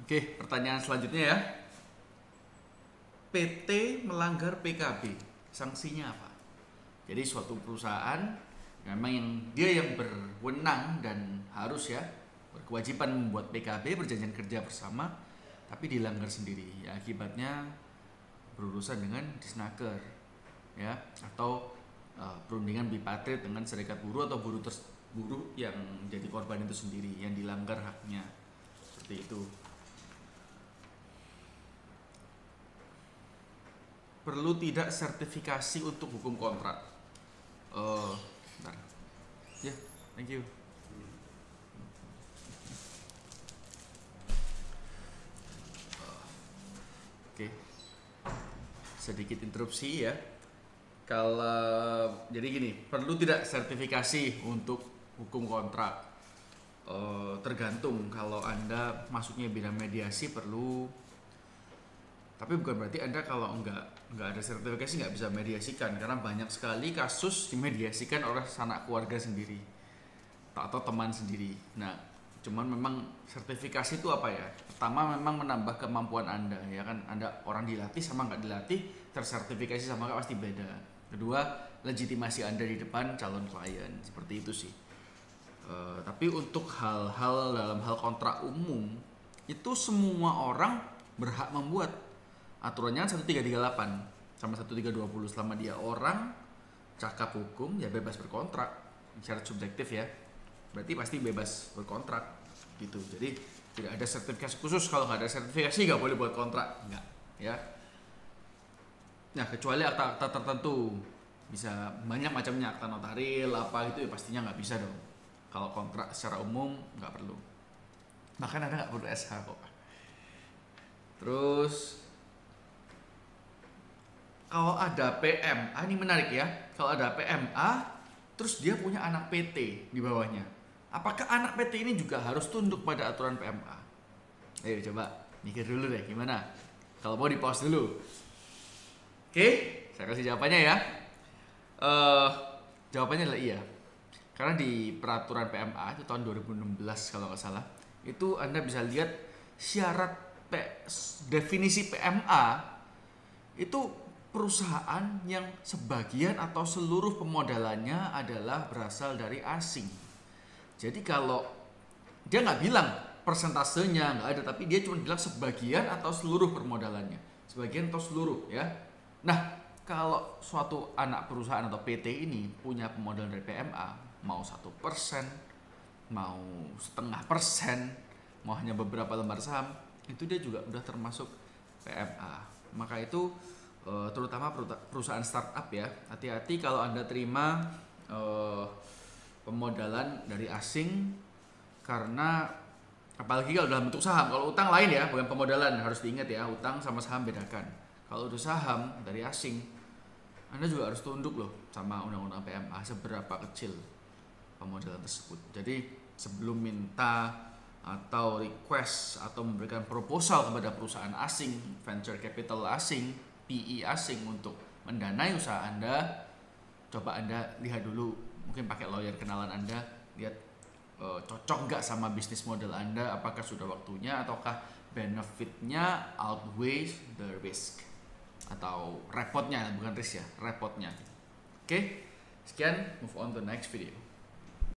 Oke, pertanyaan selanjutnya ya. PT melanggar PKB, sanksinya apa? Jadi suatu perusahaan memang yang berwenang dan harus ya berkewajiban membuat PKB, perjanjian kerja bersama, tapi dilanggar sendiri. Ya, akibatnya berurusan dengan disnaker, ya, atau perundingan bipartit dengan serikat buruh atau buruh yang jadi korban itu sendiri yang dilanggar haknya, seperti itu. Perlu tidak sertifikasi untuk hukum kontrak? Bentar. Ya, thank you. Oke, sedikit interupsi ya. Kalau jadi gini, perlu tidak sertifikasi untuk hukum kontrak? Tergantung. Kalau Anda masuknya bidang mediasi perlu, tapi bukan berarti Anda kalau nggak ada sertifikasi nggak bisa mediasikan, karena banyak sekali kasus dimediasikan oleh sanak keluarga sendiri atau teman sendiri. Nah, cuman memang sertifikasi itu apa ya? Pertama memang menambah kemampuan Anda, ya kan? Anda orang dilatih sama nggak dilatih, tersertifikasi sama nggak pasti beda. Kedua, legitimasi Anda di depan calon klien, seperti itu sih. Tapi untuk hal-hal dalam hal kontrak umum itu semua orang berhak membuat. Aturannya 1338 sama 1320. Selama dia orang cakap hukum ya bebas berkontrak. Syarat subjektif ya, berarti pasti bebas berkontrak gitu. Jadi tidak ada sertifikasi khusus. Kalau nggak ada sertifikasi nggak boleh buat kontrak, nggak ya. Nah, kecuali akta-akta tertentu, bisa banyak macamnya, akta notaril apa gitu ya, pastinya nggak bisa dong. Kalau kontrak secara umum nggak perlu, bahkan Anda nggak perlu SH kok. Terus kalau ada PMA, ini menarik ya. Kalau ada PMA, terus dia punya anak PT di bawahnya, apakah anak PT ini juga harus tunduk pada aturan PMA? Ayo coba mikir dulu deh, gimana? Kalau mau di pause dulu. Oke, saya kasih jawabannya ya. Jawabannya adalah iya. Karena di peraturan PMA itu tahun 2016 kalau nggak salah, itu Anda bisa lihat syarat definisi PMA itu perusahaan yang sebagian atau seluruh pemodalannya adalah berasal dari asing. Jadi kalau dia nggak bilang persentasenya nggak ada, tapi dia cuma bilang sebagian atau seluruh permodalannya, sebagian atau seluruh ya. Nah, kalau suatu anak perusahaan atau PT ini punya pemodalan dari PMA, mau 1%, mau 0,5%, mau hanya beberapa lembar saham, itu dia juga udah termasuk PMA. Maka itu terutama perusahaan startup ya, hati-hati kalau Anda terima pemodalan dari asing, karena apalagi kalau dalam bentuk saham. Kalau utang lain ya, bukan pemodalan, harus diingat ya, utang sama saham bedakan. Kalau udah saham dari asing, Anda juga harus tunduk loh sama undang-undang PMA seberapa kecil pemodalan tersebut. Jadi sebelum minta atau request atau memberikan proposal kepada perusahaan asing, venture capital asing, PE asing untuk mendanai usaha Anda, coba Anda lihat dulu, mungkin pakai lawyer kenalan Anda, lihat cocok nggak sama bisnis model Anda, apakah sudah waktunya ataukah benefitnya outweighs the risk, atau repotnya, bukan risk ya, repotnya. Oke, sekian, move on to the next video.